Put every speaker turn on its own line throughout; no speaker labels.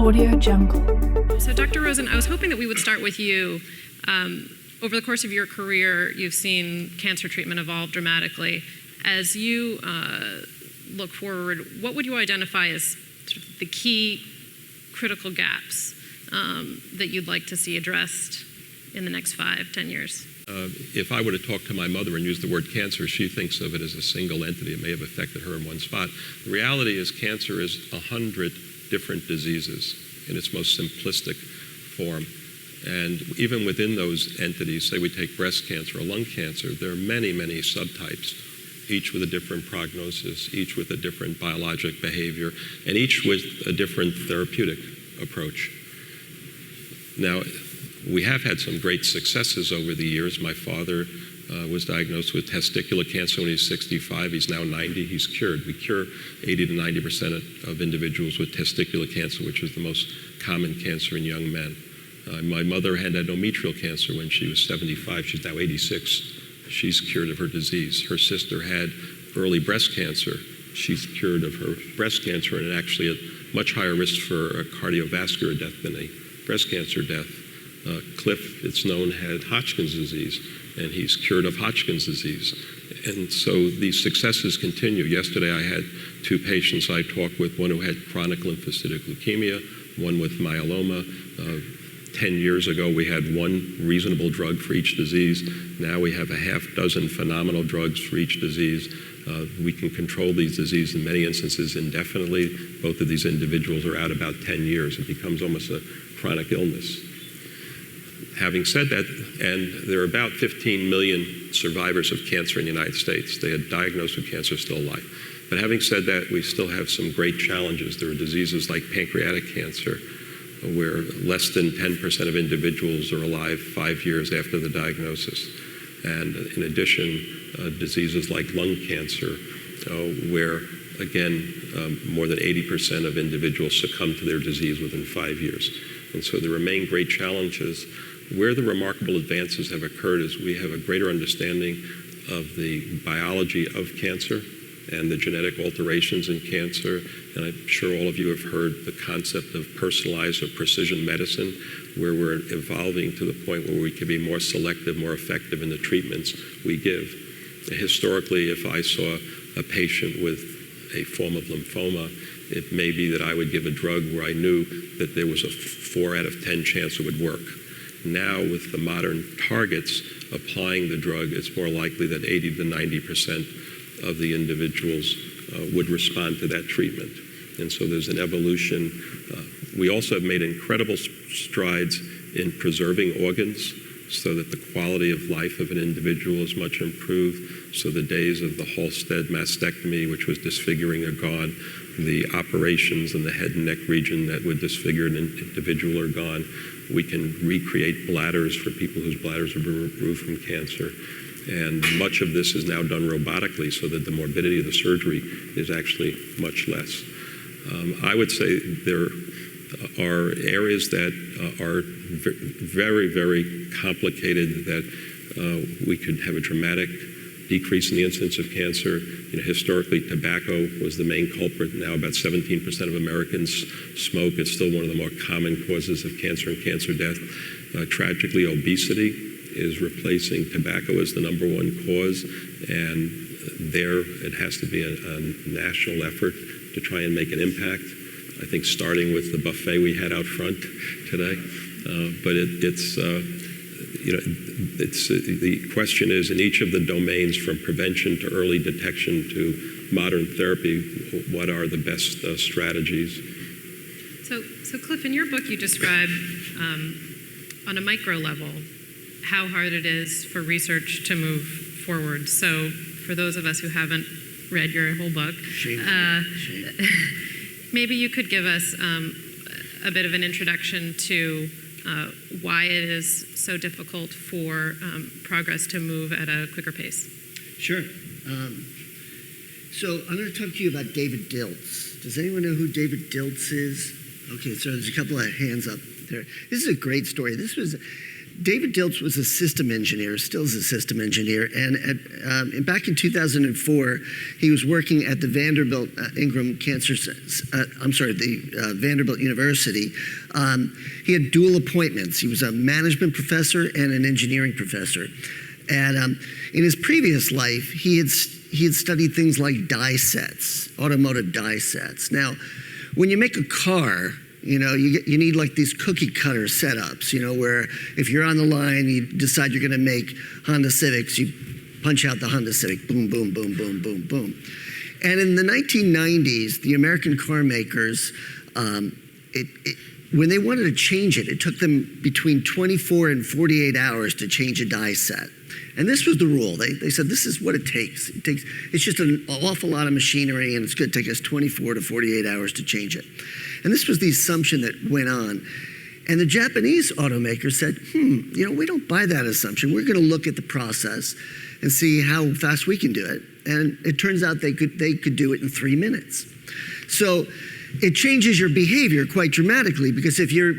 AudioJungle.
So Dr. Rosen, I was hoping that we would start with you. Over the course of your career, you've seen cancer treatment evolve dramatically. As you look forward, what would you identify as sort of the key critical gaps that you'd like to see addressed in the next 5-10 years?
If I were to talk to my mother and use the word cancer, she thinks of it as a single entity. It may have affected her in one spot. The reality is cancer is 100 different diseases in its most simplistic form. And even within those entities, say we take breast cancer or lung cancer, there are many, many subtypes, each with a different prognosis, each with a different biologic behavior, and each with a different therapeutic approach. Now, we have had some great successes over the years. My father was diagnosed with testicular cancer when he was 65. He's now 90. He's cured. We cure 80 to 90% of individuals with testicular cancer, which is the most common cancer in young men. My mother had endometrial cancer when she was 75. She's now 86. She's cured of her disease. Her sister had early breast cancer. She's cured of her breast cancer and actually at much higher risk for a cardiovascular death than a breast cancer death. Cliff, it's known, had Hodgkin's disease, and he's cured of Hodgkin's disease. And so these successes continue. Yesterday I had 2 patients I talked with, one who had chronic lymphocytic leukemia, one with myeloma. 10 years ago, we had 1 reasonable drug for each disease. Now we have a half dozen phenomenal drugs for each disease. We can control these diseases in many instances indefinitely. Both of these individuals are out about 10 years. It becomes almost a chronic illness. Having said that, and there are about 15 million survivors of cancer in the United States. They are diagnosed with cancer, still alive. But having said that, we still have some great challenges. There are diseases like pancreatic cancer, where less than 10% of individuals are alive 5 years after the diagnosis. And in addition, diseases like lung cancer, where, again, more than 80% of individuals succumb to their disease within 5 years. And so there remain great challenges. Where the remarkable advances have occurred is we have a greater understanding of the biology of cancer and the genetic alterations in cancer. And I'm sure all of you have heard the concept of personalized or precision medicine, where we're evolving to the point where we can be more selective, more effective in the treatments we give. Historically, if I saw a patient with a form of lymphoma, it may be that I would give a drug where I knew that there was a 4 out of 10 chance it would work. Now, with the modern targets applying the drug, it's more likely that 80 to 90% of the individuals would respond to that treatment. And so there's an evolution. We also have made incredible strides in preserving organs so that the quality of life of an individual is much improved. So the days of the Halsted mastectomy, which was disfiguring, are gone. The operations in the head and neck region that would disfigure an individual are gone. We can recreate bladders for people whose bladders have been removed from cancer. And much of this is now done robotically so that the morbidity of the surgery is actually much less. I would say there are areas that are very, very complicated that we could have a dramatic decrease in the incidence of cancer. Historically, tobacco was the main culprit. Now about 17% of Americans smoke. It's still one of the more common causes of cancer and cancer death. Tragically, obesity is replacing tobacco as the #1 cause. And there, it has to be a national effort to try and make an impact. I think starting with the buffet we had out front today. But the question is, in each of the domains, from prevention to early detection to modern therapy, what are the best strategies?
So Cliff, in your book you describe on a micro level how hard it is for research to move forward. So for those of us who haven't read your whole book, maybe you could give us a bit of an introduction to why it is so difficult for progress to move at a quicker pace.
Sure. So I'm going to talk to you about David Diltz. Does anyone know who David Diltz is? Okay, so there's a couple of hands up there. This is a great story. This was David Diltz was a system engineer, still is a system engineer, and back in 2004, he was working at the Vanderbilt Vanderbilt University. He had dual appointments. He was a management professor and an engineering professor. And in his previous life, he had studied things like die sets, automotive die sets. Now, when you make a car, you need like these cookie cutter setups, where if you're on the line, you decide you're going to make Honda Civics, you punch out the Honda Civic, boom, boom, boom, boom, boom, boom. And in the 1990s, the American car makers, when they wanted to change it, it took them between 24 and 48 hours to change a die set. And this was the rule. They said, this is what it takes. It's just an awful lot of machinery, and it's going to take us 24 to 48 hours to change it. And this was the assumption that went on. And the Japanese automakers said, we don't buy that assumption. We're going to look at the process and see how fast we can do it. And it turns out they could do it in 3 minutes. So it changes your behavior quite dramatically, because if you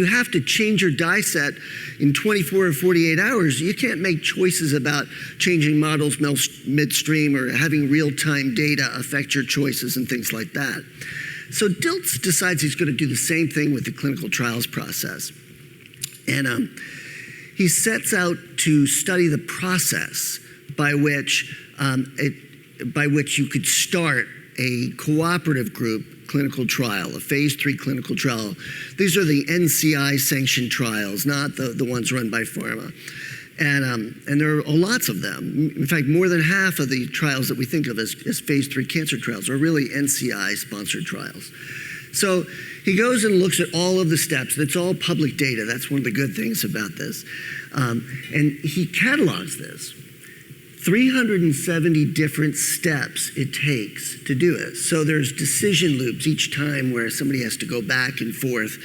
have to change your die set in 24 or 48 hours, you can't make choices about changing models midstream or having real-time data affect your choices and things like that. So Diltz decides he's going to do the same thing with the clinical trials process. And he sets out to study the process by which you could start a cooperative group clinical trial, a phase 3 clinical trial. These are the NCI-sanctioned trials, not the ones run by pharma. And there are lots of them. In fact, more than half of the trials that we think of as phase 3 cancer trials are really NCI-sponsored trials. So he goes and looks at all of the steps. And it's all public data. That's one of the good things about this. And he catalogs this. 370 different steps it takes to do it. So there's decision loops each time where somebody has to go back and forth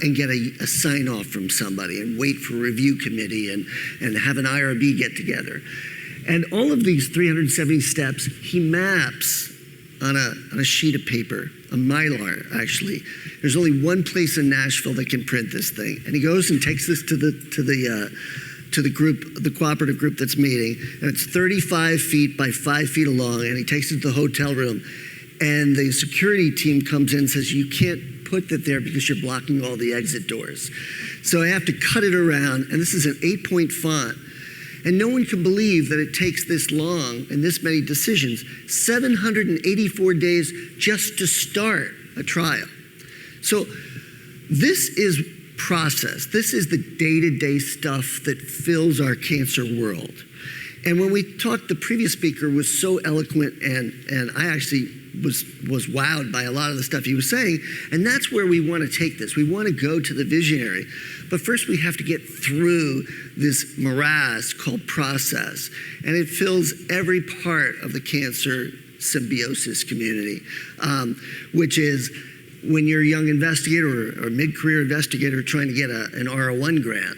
and get a sign-off from somebody and wait for a review committee and have an IRB get together. And all of these 370 steps, he maps on a sheet of paper, a Mylar, actually. There's only one place in Nashville that can print this thing. And he goes and takes this to the group, the cooperative group that's meeting, and it's 35 feet by 5 feet long, and he takes it to the hotel room, and the security team comes in and says, you can't put that there because you're blocking all the exit doors. So I have to cut it around, and this is an 8-point font, and no one can believe that it takes this long and this many decisions, 784 days just to start a trial. So this is process. This is the day-to-day stuff that fills our cancer world. And when we talked, the previous speaker was so eloquent, and I actually was wowed by a lot of the stuff he was saying. And that's where we want to take this. We want to go to the visionary. But first we have to get through this morass called process. And it fills every part of the cancer symbiosis community, which is when you're a young investigator or mid-career investigator trying to get an R01 grant,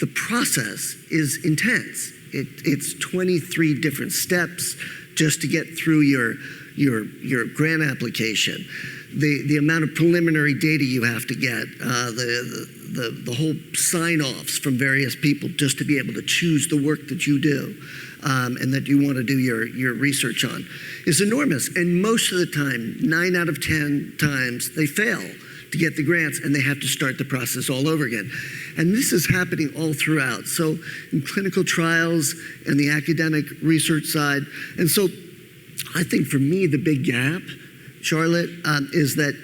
the process is intense. It's 23 different steps just to get through your grant application. The amount of preliminary data you have to get, the whole sign-offs from various people just to be able to choose the work that you do and that you want to do your research on is enormous. And most of the time, 9 out of 10 times, they fail to get the grants and they have to start the process all over again. And this is happening all throughout. So in clinical trials and the academic research side. And so I think for me, the big gap, Charlotte, is that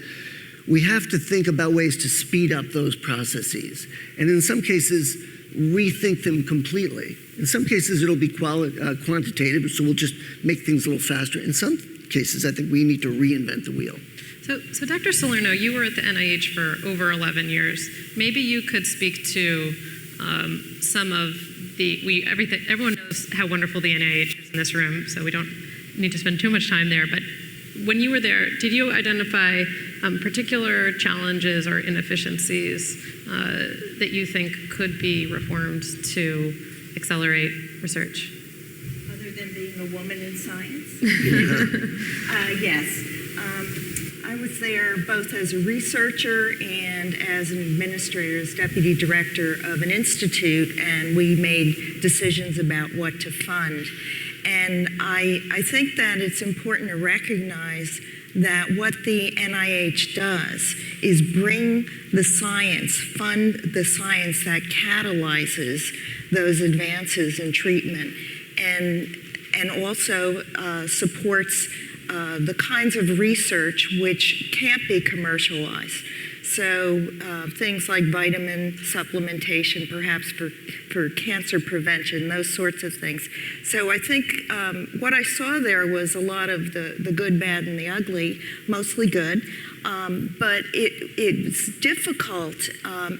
we have to think about ways to speed up those processes. And in some cases, rethink them completely. In some cases, it'll be quantitative, so we'll just make things a little faster. In some cases, I think we need to reinvent the wheel.
So Dr. Salerno, you were at the NIH for over 11 years. Maybe you could speak to some of everyone knows how wonderful the NIH is in this room, so we don't need to spend too much time there. But when you were there, did you identify particular challenges or inefficiencies that you think could be reformed to accelerate research?
Other than being a woman in science? Yes. I was there both as a researcher and as an administrator, as deputy director of an institute, and we made decisions about what to fund. And I think that it's important to recognize that what the NIH does is bring the science, fund the science that catalyzes those advances in treatment, and also supports the kinds of research which can't be commercialized. So things like vitamin supplementation, perhaps for cancer prevention, those sorts of things. So I think what I saw there was a lot of the good, bad, and the ugly, mostly good. But it's difficult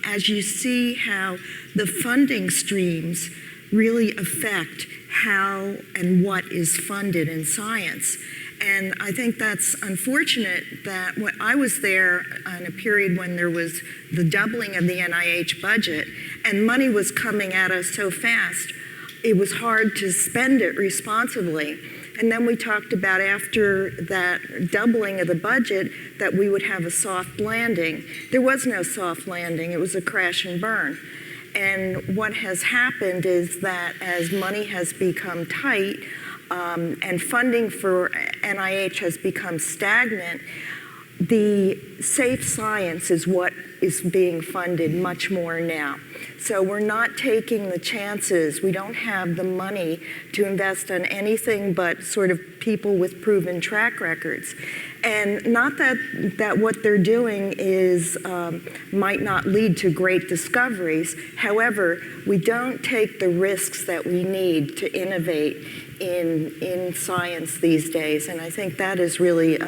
as you see how the funding streams really affect how and what is funded in science. And I think that's unfortunate that when I was there in a period when there was the doubling of the NIH budget and money was coming at us so fast, it was hard to spend it responsibly. And then we talked about after that doubling of the budget that we would have a soft landing. There was no soft landing, it was a crash and burn. And what has happened is that as money has become tight, and funding for NIH has become stagnant, the safe science is what is being funded much more now. So we're not taking the chances. We don't have the money to invest in anything but sort of people with proven track records. And not that what they're doing is might not lead to great discoveries. However, we don't take the risks that we need to innovate in science these days, and I think that is really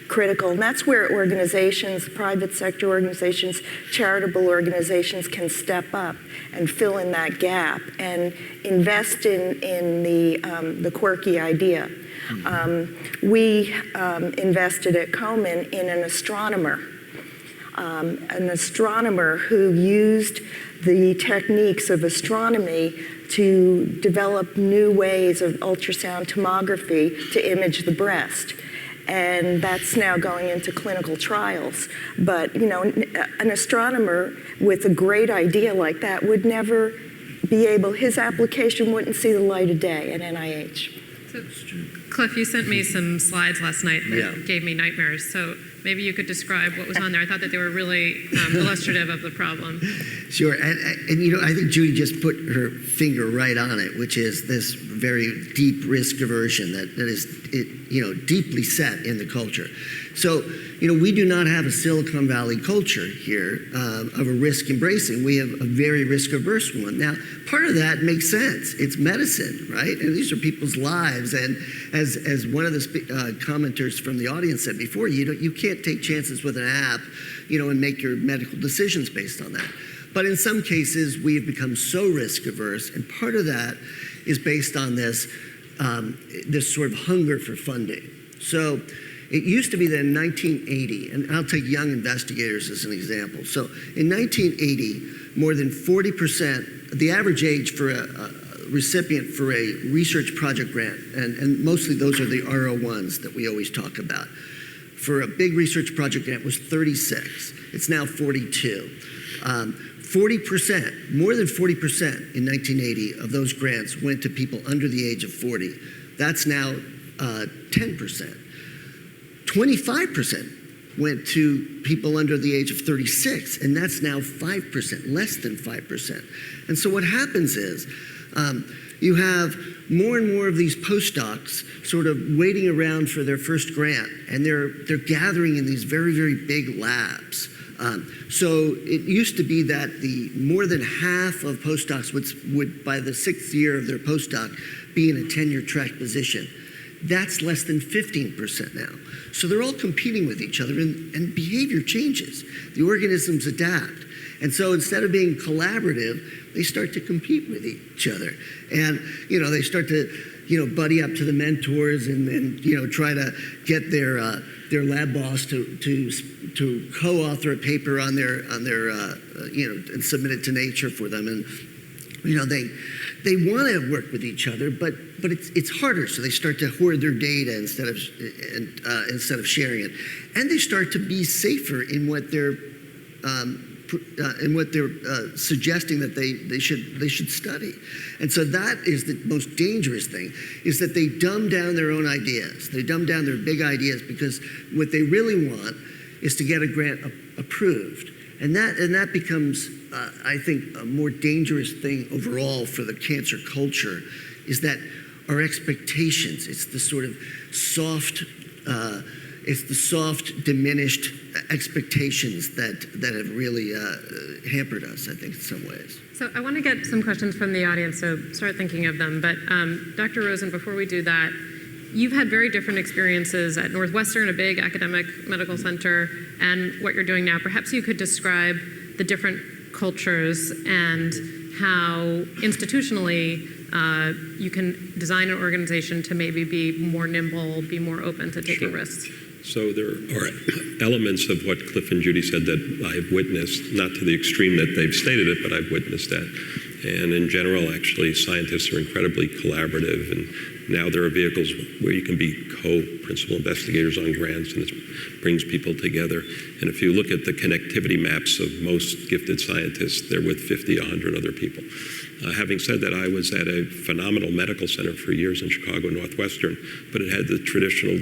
critical. And that's where organizations, private sector organizations, charitable organizations can step up and fill in that gap and invest in the quirky idea. We invested at Komen in an astronomer who used the techniques of astronomy to develop new ways of ultrasound tomography to image the breast. And that's now going into clinical trials. But, you know, an astronomer with a great idea like that would never be able, his application wouldn't see the light of day at NIH.
So, Cliff, you sent me some slides last night that gave me nightmares. So maybe you could describe what was on there. I thought that they were really illustrative of the problem.
Sure, and you know, I think Judy just put her finger right on it, which is this very deep risk aversion that is, you know, deeply set in the culture. So, you know, we do not have a Silicon Valley culture here of a risk embracing. We have a very risk averse one. Now, part of that makes sense. It's medicine, right? And these are people's lives. And as one of the commenters from the audience said before, you can't take chances with an app, you know, and make your medical decisions based on that. But in some cases, we've become so risk averse, and part of that is based on this sort of hunger for funding. So it used to be that in 1980, and I'll take young investigators as an example. So in 1980, more than 40%, the average age for a recipient for a research project grant, and mostly those are the R01s that we always talk about, for a big research project grant was 36. It's now 42. 40%, more than 40% in 1980 of those grants went to people under the age of 40. That's now 10%. 25% went to people under the age of 36, and that's now 5%, less than 5%. And so what happens is you have more and more of these postdocs sort of waiting around for their first grant, and they're gathering in these very, very big labs. So it used to be that the more than half of postdocs would by the 6th year of their postdoc be in a tenure track position. That's less than 15% now. So they're all competing with each other, and behavior changes. The organisms adapt. And so instead of being collaborative, they start to compete with each other. And, you know, they start to, you know, buddy up to the mentors and you know, try to get their lab boss to co-author a paper on their you know, and submit it to Nature for them. And, you know, they want to work with each other, but it's harder. So they start to hoard their data instead of sharing it, and they start to be safer in what they're suggesting that they should study. And so that is the most dangerous thing, is that they dumb down their own ideas. They dumb down their big ideas because what they really want is to get a grant approved. And that becomes, I think, a more dangerous thing overall for the cancer culture, is that our expectations, it's the sort of soft, diminished expectations that have really hampered us, I think, in some ways.
So I want to get some questions from the audience, so start thinking of them. But Dr. Rosen, before we do that, you've had very different experiences at Northwestern, a big academic medical center, and what you're doing now. Perhaps you could describe the different cultures and how institutionally you can design an organization to maybe be more nimble, be more open to taking risks.
So there are elements of what Cliff and Judy said that I've witnessed, not to the extreme that they've stated it, but I've witnessed that. And in general, actually, scientists are incredibly collaborative, and now there are vehicles where you can be co-principal investigators on grants, and it brings people together. And if you look at the connectivity maps of most gifted scientists, they're with 50, 100 other people. Having said that, I was at a phenomenal medical center for years in Chicago, Northwestern, but it had the traditional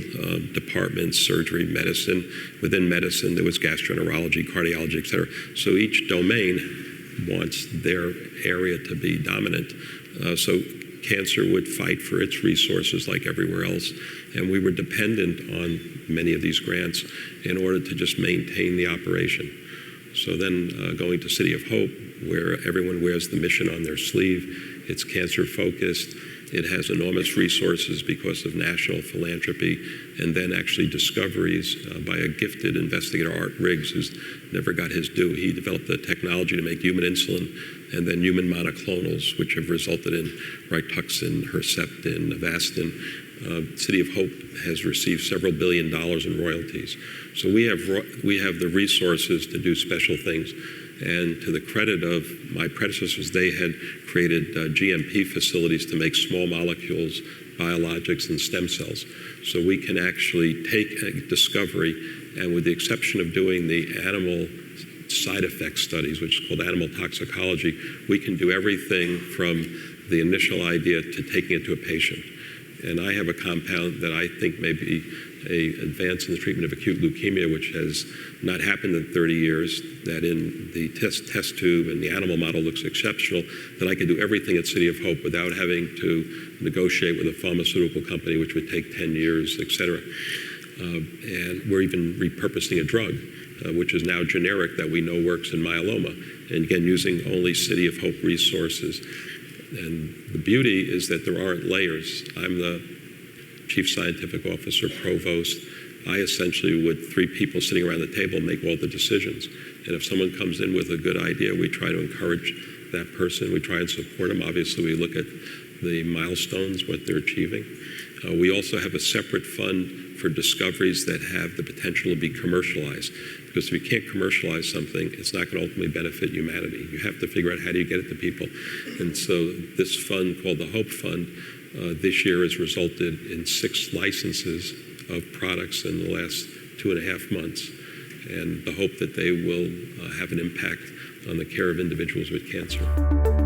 departments, surgery, medicine. Within medicine, there was gastroenterology, cardiology, et cetera. So each domain wants their area to be dominant. So cancer would fight for its resources like everywhere else. And we were dependent on many of these grants in order to just maintain the operation. So then going to City of Hope, where everyone wears the mission on their sleeve, it's cancer focused, it has enormous resources because of national philanthropy, and then actually discoveries by a gifted investigator, Art Riggs, who's never got his due. He developed the technology to make human insulin and then human monoclonals, which have resulted in Rituxan, Herceptin, Avastin. City of Hope has received several $1 billion in royalties. So we have the resources to do special things. And to the credit of my predecessors, they had created GMP facilities to make small molecules, biologics, and stem cells. So we can actually take a discovery, and with the exception of doing the animal side effect studies, which is called animal toxicology, we can do everything from the initial idea to taking it to a patient. And I have a compound that I think may be an advance in the treatment of acute leukemia, which has not happened in 30 years, that in the test tube and the animal model looks exceptional, that I could do everything at City of Hope without having to negotiate with a pharmaceutical company, which would take 10 years, et cetera. And we're even repurposing a drug, which is now generic, that we know works in myeloma. And again, using only City of Hope resources. And the beauty is that there aren't layers. I'm the chief scientific officer, provost. I essentially, with 3 people sitting around the table, make all the decisions. And if someone comes in with a good idea, we try to encourage that person. We try and support them. Obviously, we look at the milestones, what they're achieving. We also have a separate fund for discoveries that have the potential to be commercialized. Because if you can't commercialize something, it's not going to ultimately benefit humanity. You have to figure out how do you get it to people. And so this fund, called the Hope Fund, this year has resulted in 6 licenses of products in the last 2.5 months. And the hope that they will have an impact on the care of individuals with cancer.